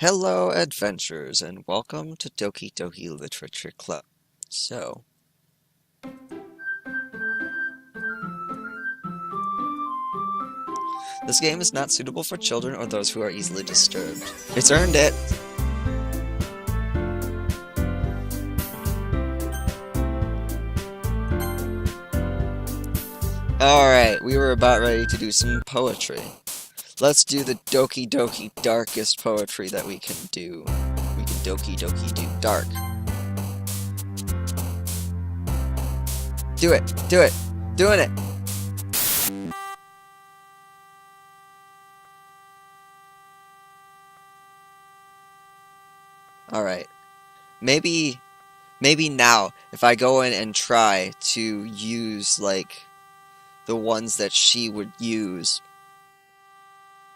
Hello, adventurers, and welcome to Doki Doki Literature Club. So, this game is not suitable for children or those who are easily disturbed. It's earned it! Alright, we were about ready to do some poetry. Let's do the Doki Doki darkest poetry that we can do. We can Doki Doki do dark. Do it! Do it! Doing it! Alright. Maybe now, if I go in and try to use, like, the ones that she would use.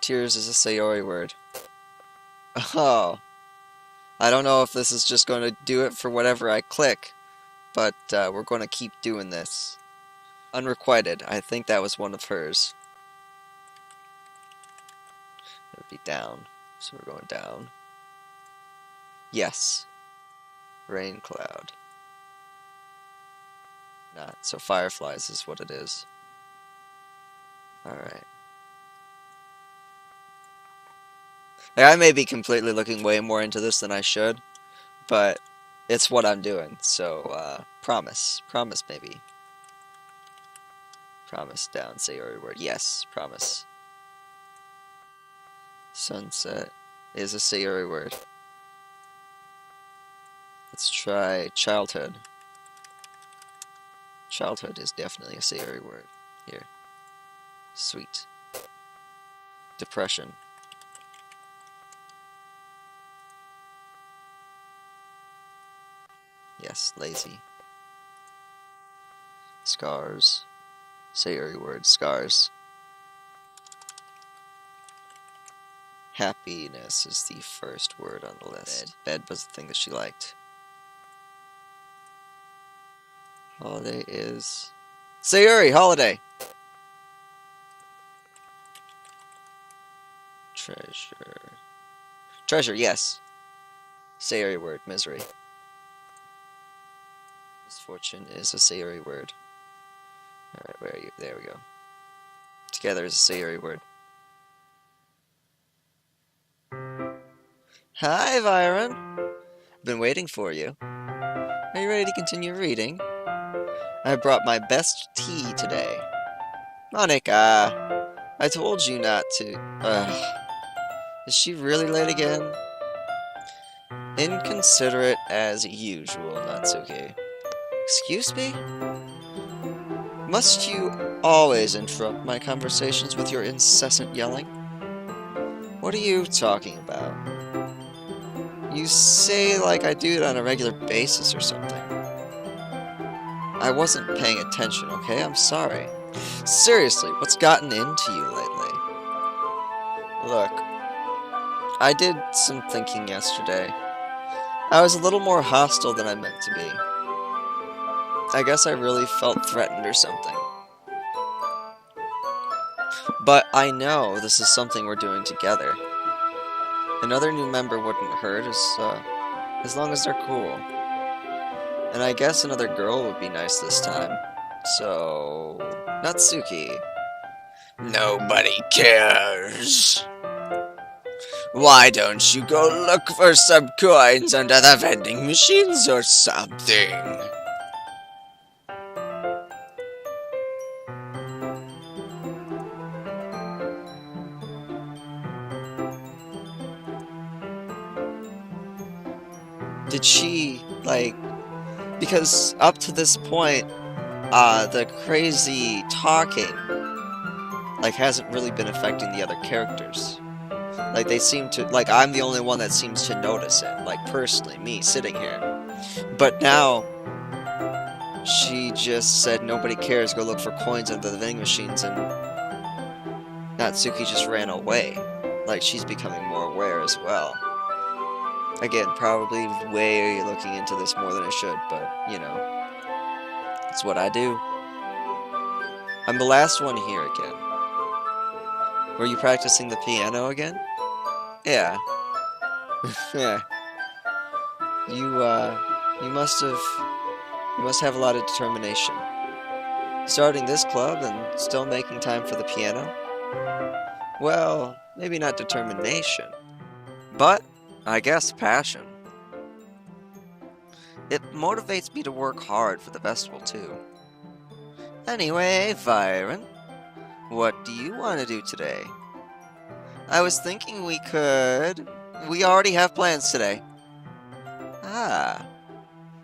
Tears is a Sayori word. Oh. I don't know if this is just going to do it for whatever I click, but we're going to keep doing this. Unrequited. I think that was one of hers. It would be down. So we're going down. Yes. Rain cloud. Not. So fireflies is what it is. Alright. Like, I may be completely looking way more into this than I should, but it's what I'm doing, so, promise. Promise, maybe. Promise down, Sayori word. Yes, promise. Sunset is a Sayori word. Let's try childhood. Childhood is definitely a Sayori word. Here. Sweet. Depression. Yes, lazy. Scars. Sayori word, scars. Happiness is the first word on the list. Bed was the thing that she liked. Holiday is... Sayori, holiday! Treasure. Treasure, yes. Sayori word, misery. Misfortune is a Sayori word. Alright, where are you? There we go. Together is a Sayori word. Hi, Byron! I've been waiting for you. Are you ready to continue reading? I brought my best tea today. Monica! I told you not to. Is she really late again? Inconsiderate as usual, Natsuki. Excuse me? Must you always interrupt my conversations with your incessant yelling? What are you talking about? You say like I do it on a regular basis or something. I wasn't paying attention, okay? I'm sorry. Seriously, what's gotten into you lately? Look, I did some thinking yesterday. I was a little more hostile than I meant to be. I guess I really felt threatened or something. But I know this is something we're doing together. Another new member wouldn't hurt as long as they're cool. And I guess another girl would be nice this time. So... Natsuki. Nobody cares. Why don't you go look for some coins under the vending machines or something? Did she, like... Because up to this point, the crazy talking, like, hasn't really been affecting the other characters. Like, they seem to, like, I'm the only one that seems to notice it, like, personally, me, sitting here. But now, she just said nobody cares, go look for coins under the vending machines, and Natsuki just ran away. Like, she's becoming more aware as well. Again, probably way looking into this more than I should, but, you know, it's what I do. I'm the last one here again. Were you practicing the piano again? Yeah. Yeah. You, you must have, you must have a lot of determination. Starting this club and still making time for the piano? Well, maybe not determination, but I guess passion. It motivates me to work hard for the festival, too. Anyway, Byron, what do you want to do today? I was thinking we could. We already have plans today. Ah,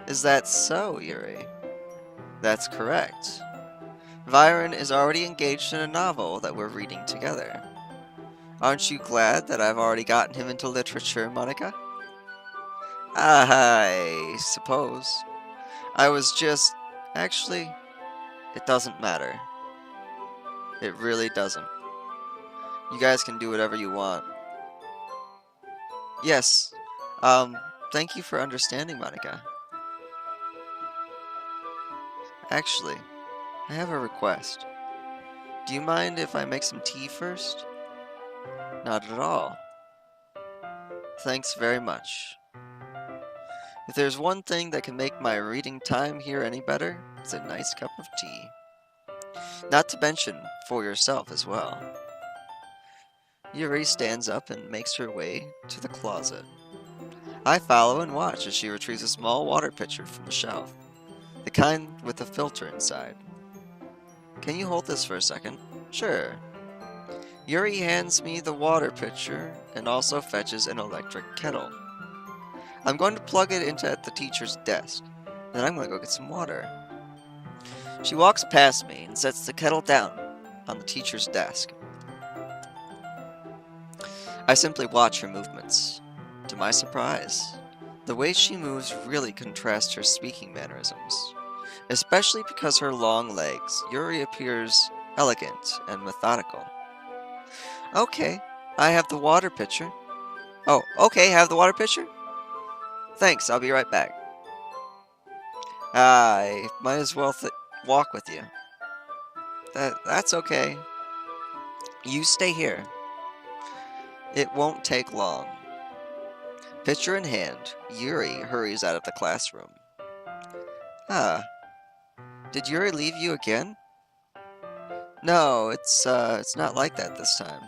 is that so, Yuri? That's correct. Byron is already engaged in a novel that we're reading together. Aren't you glad that I've already gotten him into literature, Monica? I suppose. I was just. Actually, it doesn't matter. It really doesn't. You guys can do whatever you want. Yes. Um, Thank you for understanding, Monica. Actually, I have a request. Do you mind if I make some tea first? Not at all. Thanks very much. If there's one thing that can make my reading time here any better, it's a nice cup of tea. Not to mention for yourself as well. Yuri stands up and makes her way to the closet. I follow and watch as she retrieves a small water pitcher from the shelf, the kind with a filter inside. Can you hold this for a second? Sure. Yuri hands me the water pitcher and also fetches an electric kettle. I'm going to plug it into at the teacher's desk, then I'm going to go get some water. She walks past me and sets the kettle down on the teacher's desk. I simply watch her movements. To my surprise, the way she moves really contrasts her speaking mannerisms. Especially because her long legs, Yuri appears elegant and methodical. Okay, I have the water pitcher. Oh, okay, have the water pitcher? Thanks, I'll be right back. I might as well walk with you. That's okay. You stay here. It won't take long. Pitcher in hand, Yuri hurries out of the classroom. Ah, did Yuri leave you again? No, it's not like that this time.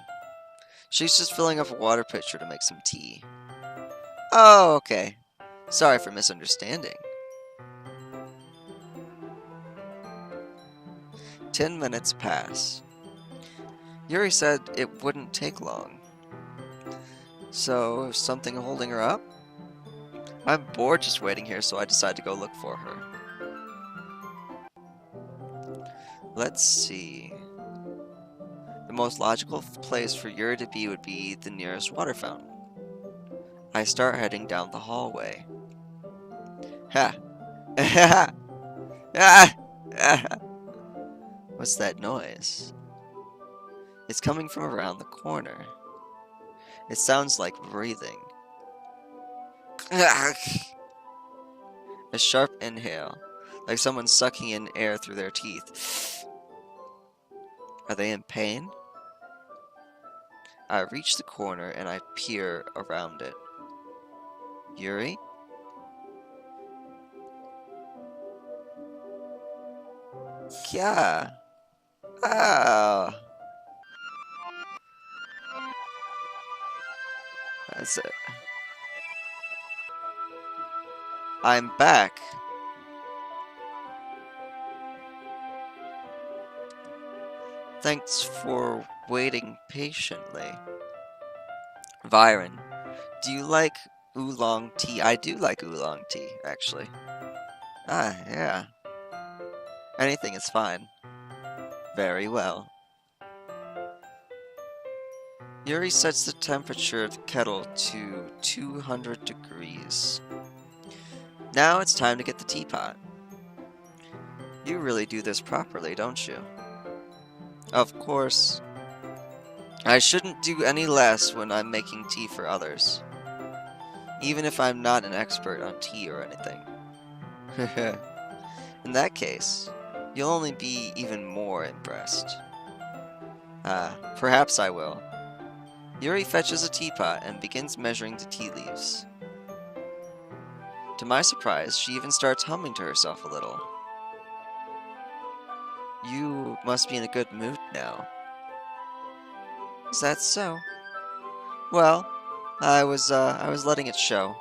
She's just filling up a water pitcher to make some tea. Oh, okay. Sorry for misunderstanding. 10 minutes pass. Yuri said it wouldn't take long. So, is something holding her up? I'm bored just waiting here, so I decide to go look for her. Let's see. The most logical place for Yuri to be would be the nearest water fountain. I start heading down the hallway. Ha! What's that noise? It's coming from around the corner. It sounds like breathing. A sharp inhale, like someone sucking in air through their teeth. Are they in pain? I reach the corner and I peer around it. Yuri? Yeah. Ah. That's it. I'm back. Thanks for waiting patiently. Byron, do you like oolong tea? I do like oolong tea, actually. Ah, yeah. Anything is fine. Very well. Yuri sets the temperature of the kettle to 200 degrees. Now it's time to get the teapot. You really do this properly, don't you? Of course. I shouldn't do any less when I'm making tea for others. Even if I'm not an expert on tea or anything. In that case, you'll only be even more impressed. Perhaps I will. Yuri fetches a teapot and begins measuring the tea leaves. To my surprise, she even starts humming to herself a little. You must be in a good mood now. Is that so? Well, I was letting it show.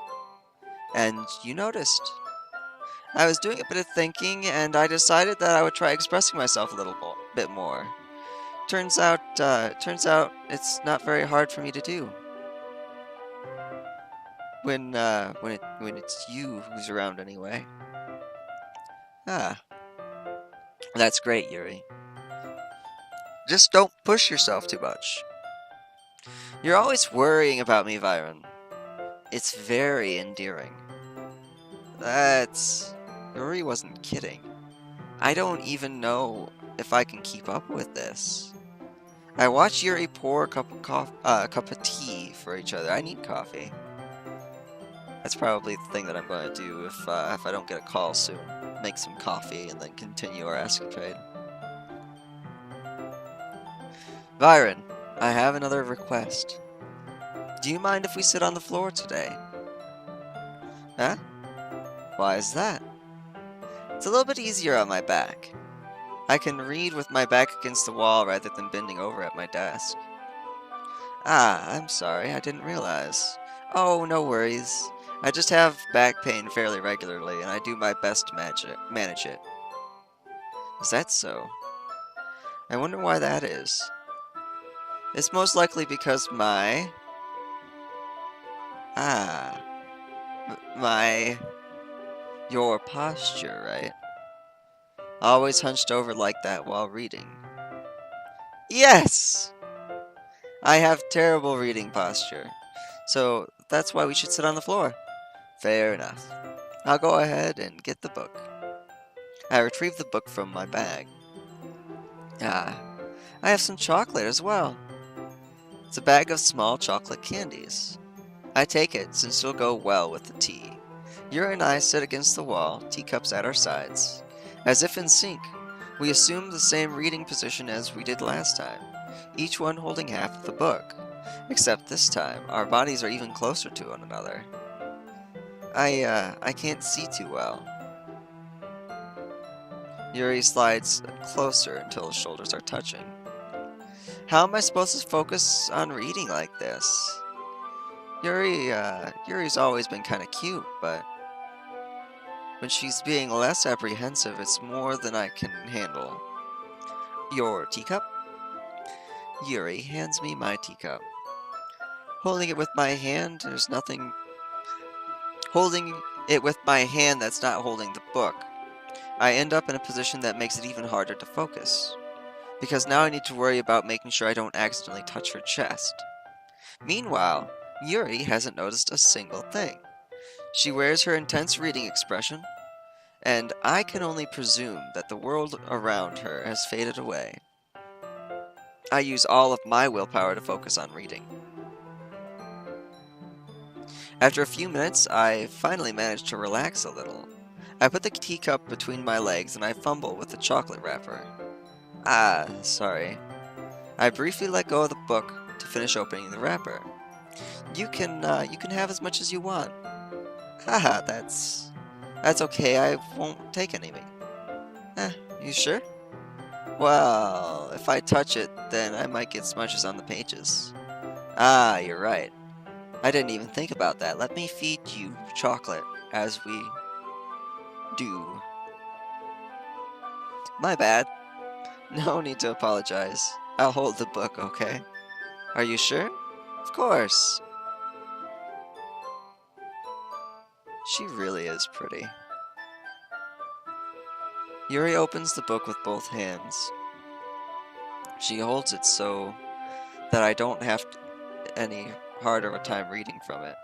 And you noticed. I was doing a bit of thinking, and I decided that I would try expressing myself a little bit more. Turns out it's not very hard for me to do. When it's you who's around anyway. Ah, that's great, Yuri. Just don't push yourself too much. You're always worrying about me, Viren. It's very endearing. That's... Yuri wasn't kidding. I don't even know if I can keep up with this. I watch Yuri pour a cup of tea for each other. I need coffee. That's probably the thing that I'm going to do if I don't get a call soon. Make some coffee and then continue our escapade. Viren, I have another request. Do you mind if we sit on the floor today? Huh? Why is that? It's a little bit easier on my back. I can read with my back against the wall rather than bending over at my desk. Ah, I'm sorry, I didn't realize. Oh, no worries. I just have back pain fairly regularly, and I do my best to manage it. Is that so? I wonder why that is. It's most likely because my... Ah... Your posture, right? Always hunched over like that while reading. Yes! I have terrible reading posture. So that's why we should sit on the floor. Fair enough. I'll go ahead and get the book. I retrieve the book from my bag. Ah, I have some chocolate as well. It's a bag of small chocolate candies. I take it since it'll go well with the tea. Yuri and I sit against the wall, teacups at our sides. As if in sync, we assume the same reading position as we did last time, each one holding half of the book. Except this time, our bodies are even closer to one another. I can't see too well. Yuri slides closer until his shoulders are touching. How am I supposed to focus on reading like this? Yuri's always been kinda cute, but when she's being less apprehensive, it's more than I can handle. Your teacup? Yuri hands me my teacup. Holding it with my hand, there's nothing... Holding it with my hand that's not holding the book. I end up in a position that makes it even harder to focus. Because now I need to worry about making sure I don't accidentally touch her chest. Meanwhile, Yuri hasn't noticed a single thing. She wears her intense reading expression, and I can only presume that the world around her has faded away. I use all of my willpower to focus on reading. After a few minutes, I finally manage to relax a little. I put the teacup between my legs and I fumble with the chocolate wrapper. Ah, sorry. I briefly let go of the book to finish opening the wrapper. You can have as much as you want. Haha, that's okay, I won't take any. You sure? Well, if I touch it, then I might get smudges on the pages. Ah, you're right. I didn't even think about that. Let me feed you chocolate as we do. My bad. No need to apologize. I'll hold the book, okay? Are you sure? Of course. She really is pretty. Yuri opens the book with both hands. She holds it so that I don't have any harder of a time reading from it.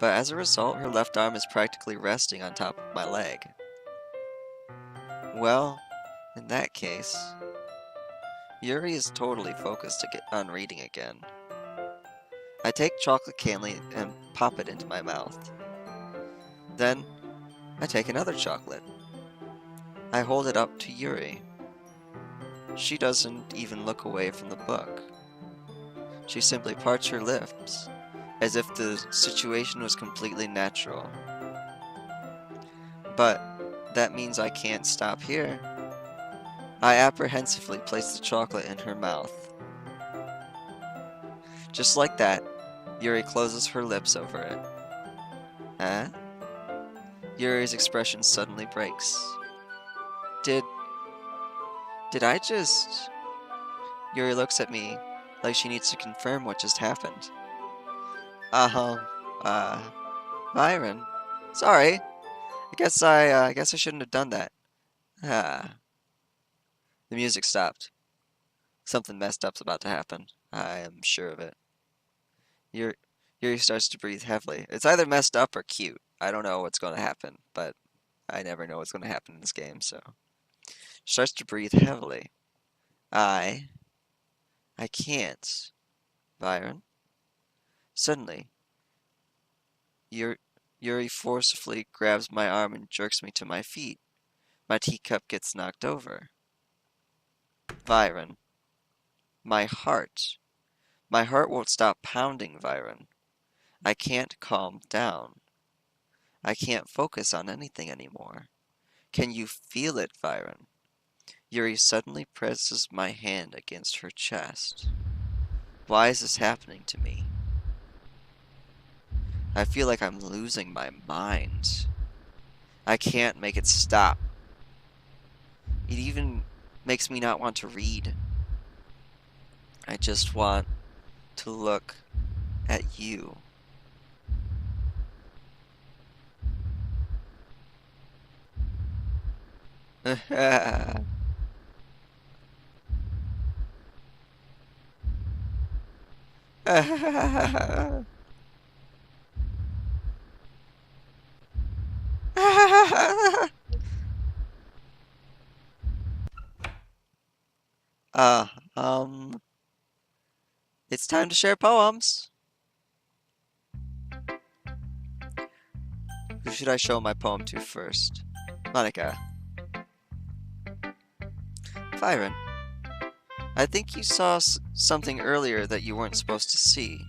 But as a result, her left arm is practically resting on top of my leg. Well, in that case, Yuri is totally focused on reading again. I take chocolate candy and pop it into my mouth. Then, I take another chocolate. I hold it up to Yuri. She doesn't even look away from the book. She simply parts her lips, as if the situation was completely natural. But that means I can't stop here. I apprehensively place the chocolate in her mouth. Just like that, Yuri closes her lips over it. Huh? Yuri's expression suddenly breaks. Did I just... Yuri looks at me like she needs to confirm what just happened. Uh, Byron. Sorry. I guess I shouldn't have done that. Ah. The music stopped. Something messed up's about to happen. I am sure of it. Yuri starts to breathe heavily. It's either messed up or cute. I don't know what's going to happen, but I never know what's going to happen in this game, so. She starts to breathe heavily. I can't. Byron. Suddenly, Yuri forcefully grabs my arm and jerks me to my feet. My teacup gets knocked over. Byron. My heart. My heart won't stop pounding, Byron. I can't calm down. I can't focus on anything anymore. Can you feel it, Byron? Yuri suddenly presses my hand against her chest. Why is this happening to me? I feel like I'm losing my mind. I can't make it stop. It even makes me not want to read. I just want to look at you. uh, um, it's time to share poems. Who should I show my poem to first? Monica. Byron. I think you saw something earlier that you weren't supposed to see.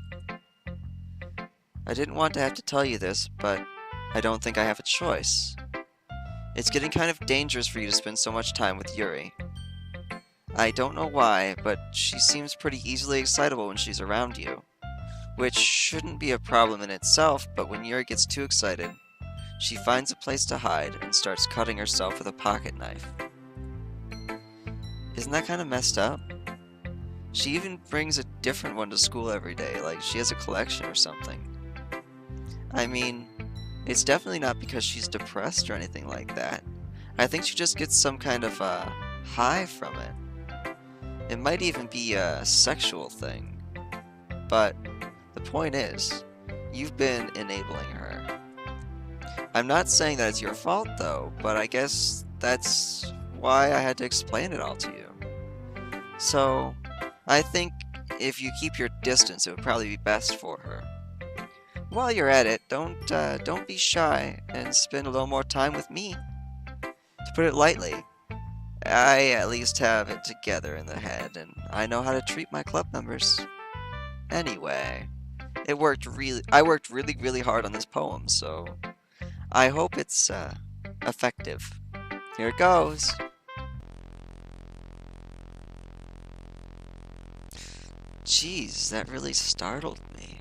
I didn't want to have to tell you this, but I don't think I have a choice. It's getting kind of dangerous for you to spend so much time with Yuri. I don't know why, but she seems pretty easily excitable when she's around you. Which shouldn't be a problem in itself, but when Yuri gets too excited, she finds a place to hide and starts cutting herself with a pocket knife. Isn't that kind of messed up? She even brings a different one to school every day, like she has a collection or something. I mean, it's definitely not because she's depressed or anything like that. I think she just gets some kind of high from it. It might even be a sexual thing. But the point is, you've been enabling her. I'm not saying that it's your fault though, but I guess that's why I had to explain it all to you. So, I think if you keep your distance, it would probably be best for her. While you're at it, don't be shy and spend a little more time with me. To put it lightly, I at least have it together in the head, and I know how to treat my club members. Anyway, I worked really, really hard on this poem, so I hope it's effective. Here it goes. Jeez, that really startled me.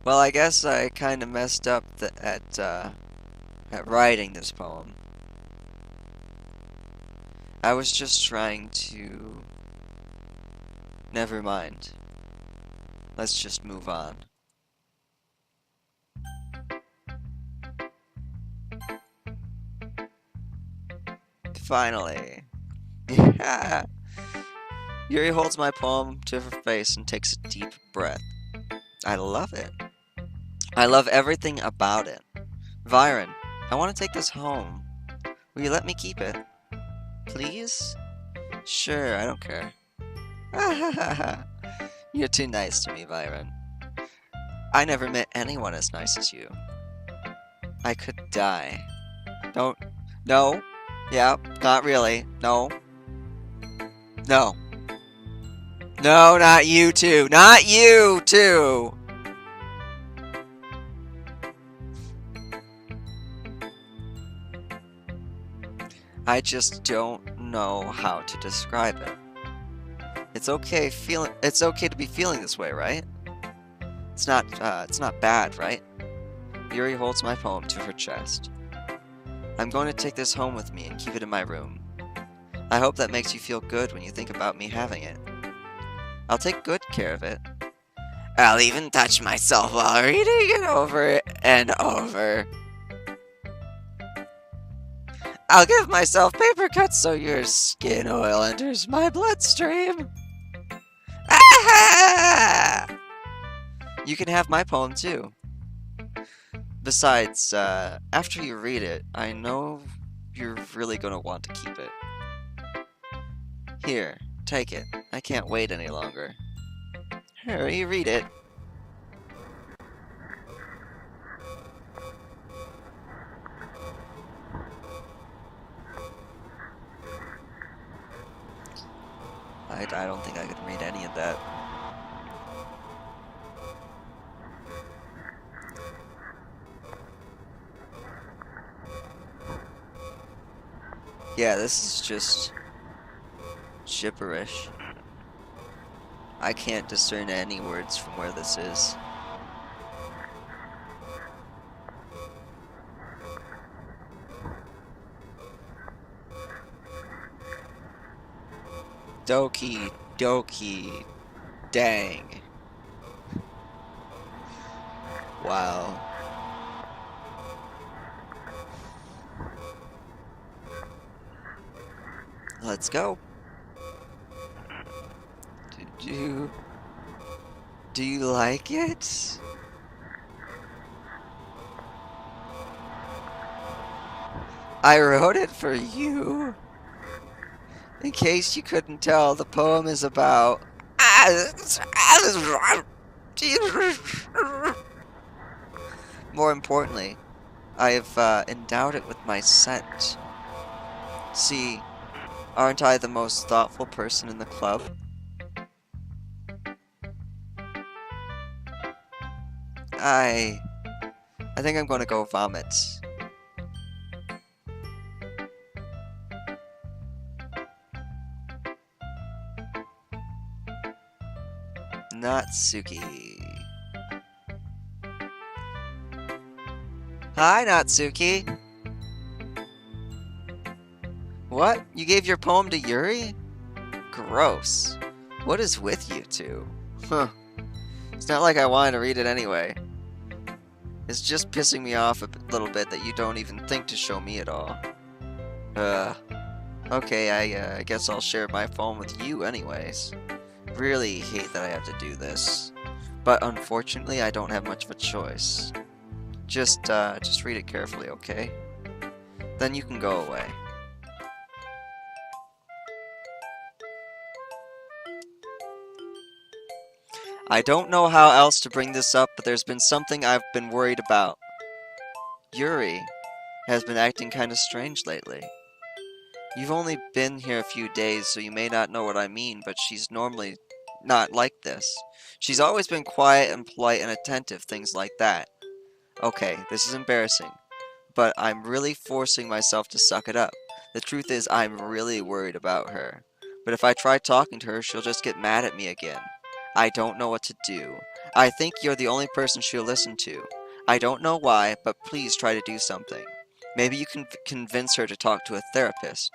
Well, I guess I kind of messed up at writing this poem. I was just trying to... Never mind. Let's just move on. Finally. Yeah. Yuri holds my poem to her face and takes a deep breath. I love it. I love everything about it. Byron, I want to take this home. Will you let me keep it? Please? Sure, I don't care. You're too nice to me, Byron. I never met anyone as nice as you. I could die. No, Yeah, not really. No. No. No, not you two. Not you two! I just don't know how to describe it. It's okay to be feeling this way, right? It's not bad, right? Yuri holds my poem to her chest. I'm going to take this home with me and keep it in my room. I hope that makes you feel good when you think about me having it. I'll take good care of it. I'll even touch myself while reading it over and over. I'll give myself paper cuts so your skin oil enters my bloodstream. Ah! You can have my poem too. Besides, after you read it, I know you're really gonna want to keep it. Here, take it. I can't wait any longer. Hurry, read it. I don't think I could read any of that. Yeah, this is just gibberish. I can't discern any words from where this is. Doki Doki. Dang. Wow. Let's go. Do you like it? I wrote it for you. In case you couldn't tell, the poem is about... More importantly, I have endowed it with my scent. See, aren't I the most thoughtful person in the club? I think I'm gonna go vomit. Natsuki. Hi, Natsuki. What? You gave your poem to Yuri? Gross. What is with you two? Huh. It's not like I wanted to read it anyway. It's just pissing me off a little bit that you don't even think to show me at all. Okay, I guess I'll share my phone with you anyways. Really hate that I have to do this. But unfortunately, I don't have much of a choice. Just read it carefully, okay? Then you can go away. I don't know how else to bring this up, but there's been something I've been worried about. Yuri has been acting kinda strange lately. You've only been here a few days, so you may not know what I mean, but she's normally not like this. She's always been quiet and polite and attentive, things like that. Okay, this is embarrassing, but I'm really forcing myself to suck it up. The truth is, I'm really worried about her. But if I try talking to her, she'll just get mad at me again. I don't know what to do. I think you're the only person she'll listen to. I don't know why, but please try to do something. Maybe you can convince her to talk to a therapist.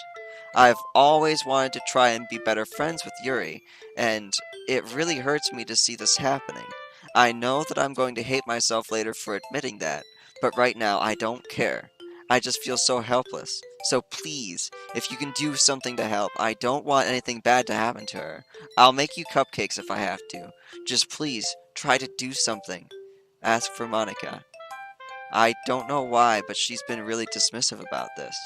I've always wanted to try and be better friends with Yuri, and it really hurts me to see this happening. I know that I'm going to hate myself later for admitting that, but right now I don't care. I just feel so helpless. So please, if you can do something to help, I don't want anything bad to happen to her. I'll make you cupcakes if I have to. Just please, try to do something. Ask for Monika. I don't know why, but she's been really dismissive about this.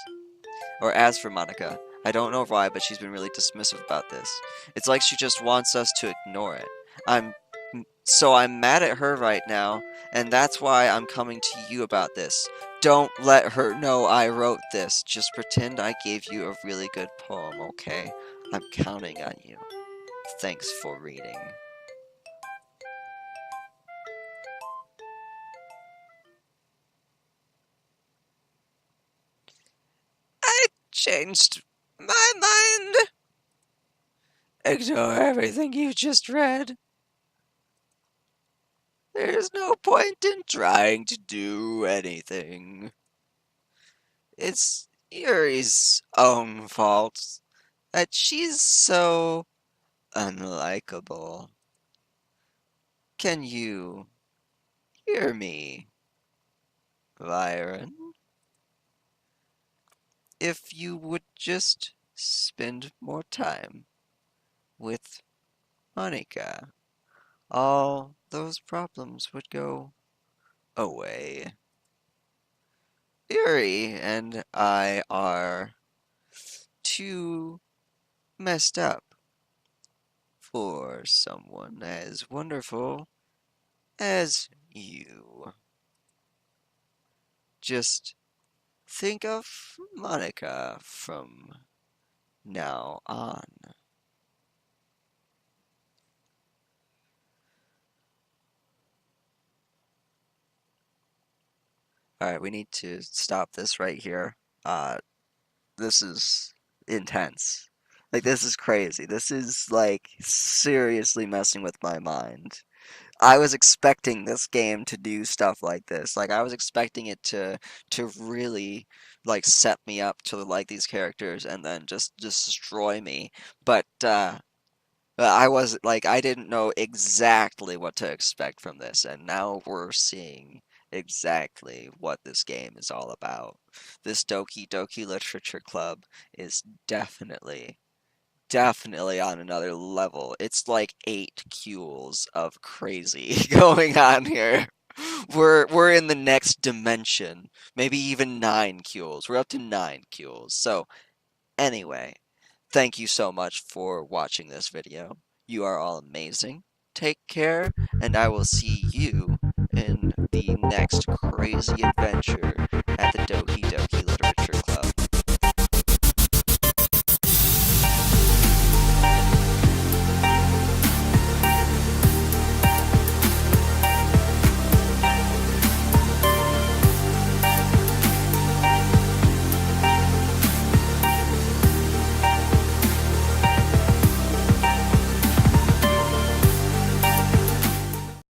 Or as for Monika, I don't know why, but she's been really dismissive about this. It's like she just wants us to ignore it. So I'm mad at her right now, and that's why I'm coming to you about this. Don't let her know I wrote this. Just pretend I gave you a really good poem, okay? I'm counting on you. Thanks for reading. I changed my mind. Ignore everything you just read. There's no point in trying to do anything. It's Yuri's own fault that she's so unlikable. Can you hear me, Byron? If you would just spend more time with Monica, all those problems would go away. Yuri and I are too messed up for someone as wonderful as you. Just think of Monica from now on. Alright, we need to stop this right here. This is intense. Like, this is crazy. This is, like, seriously messing with my mind. I was expecting this game to do stuff like this. Like, I was expecting it to really, like, set me up to like these characters and then just destroy me. But I was like, I didn't know exactly what to expect from this, and now we're seeing exactly what this game is all about. This Doki Doki Literature Club is definitely on another level. It's like 8 cules of crazy going on here. We're in the next dimension. Maybe even 9 cules. We're up to 9 cules. So anyway, thank you so much for watching this video. You are all amazing. Take care, and I will see you in the next crazy adventure at the